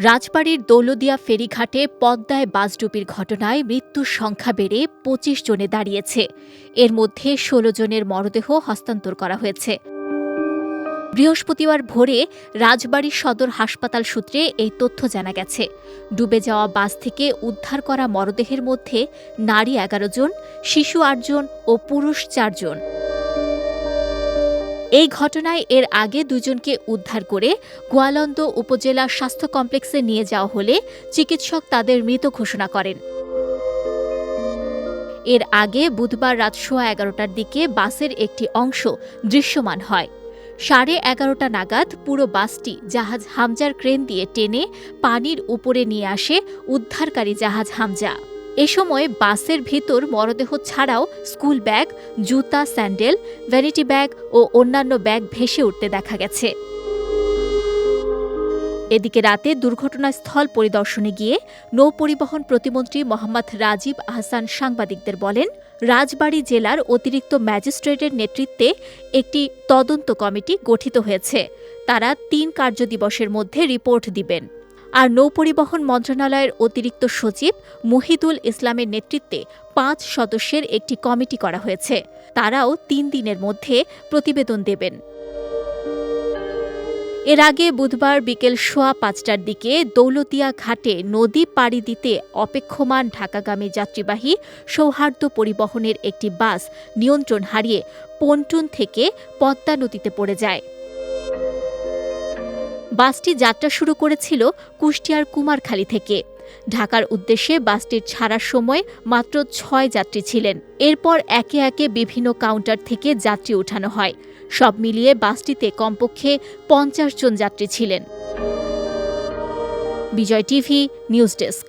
রাজবাড়ীর দৌলদিয়া ফেরিঘাটে পদ্মায় বাসডুবির ঘটনায় মৃত্যুর সংখ্যা বেড়ে ২৫ জনে দাঁড়িয়েছে। এর মধ্যে ১৬ জনের মরদেহ হস্তান্তর করা হয়েছে। বৃহস্পতিবার ভোরে রাজবাড়ী সদর হাসপাতাল সূত্রে এই তথ্য জানা গেছে। ডুবে যাওয়া বাস থেকে উদ্ধার করা মরদেহের মধ্যে নারী ১১ জন, শিশু ৮ জন ও পুরুষ ৪ জন। এই ঘটনায় এর আগে দুজনকে উদ্ধার করে গোয়ালন্দ উপজেলা স্বাস্থ্য কমপ্লেক্সে নিয়ে যাওয়া হলে চিকিৎসক তাদের মৃত ঘোষণা করেন। এর আগে বুধবার রাত ১১:১৫টার দিকে বাসের একটি অংশ দৃশ্যমান হয়। ১১:৩০ নাগাদ পুরো বাসটি জাহাজ হামজার ক্রেন দিয়ে টেনে পানির উপরে নিয়ে আসে উদ্ধারকারী জাহাজ হামজা। এ সময় বাসের ভেতর মরদেহ ছাড়াও স্কুল ব্যাগ, জুতা, স্যান্ডেল, ভ্যানিটি ব্যাগ ও অন্যান্য ব্যাগ ভেসে উঠতে দেখা গেছে। এদিকে রাতে দুর্ঘটনাস্থল পরিদর্শনে গিয়ে নৌপরিবহন প্রতিমন্ত্রী মোহাম্মদ রাজীব আহসান সাংবাদিকদের বলেন, রাজবাড়ী জেলার অতিরিক্ত ম্যাজিস্ট্রেটের নেতৃত্বে একটি তদন্ত কমিটি গঠিত হয়েছে। তারা ৩ কার্যদিবসের মধ্যে রিপোর্ট দিবেন। আর নৌপরিবহন মন্ত্রণালয়ের অতিরিক্ত সচিব মুহিদুল ইসলামের নেতৃত্বে ৫ সদস্যের একটি কমিটি করা হয়েছে। তারাও ৩ দিনের মধ্যে প্রতিবেদন দেবেন। এর আগে বুধবার বিকেল ৫:১৫টার দিকে দৌলতিয়া ঘাটে নদী পাড়ি দিতে অপেক্ষমান ঢাকাগামী যাত্রীবাহী সৌহার্দ্য পরিবহনের একটি বাস নিয়ন্ত্রণ হারিয়ে পন্টুন থেকে পদ্মা নদীতে পড়ে যায়। বাসটি যাত্রা শুরু করেছিল কুষ্টিয়ার কুমারখালী থেকে। ঢাকার উদ্দেশ্যে বাসটির ছাড়ার সময় মাত্র ৬ যাত্রী ছিলেন। এরপর একে একে বিভিন্ন কাউন্টার থেকে যাত্রী ওঠানো হয়। সব মিলিয়ে বাসটিতে কমপক্ষে ৫০ জন যাত্রী ছিলেন। বিজয় টিভি নিউজ ডেস্ক।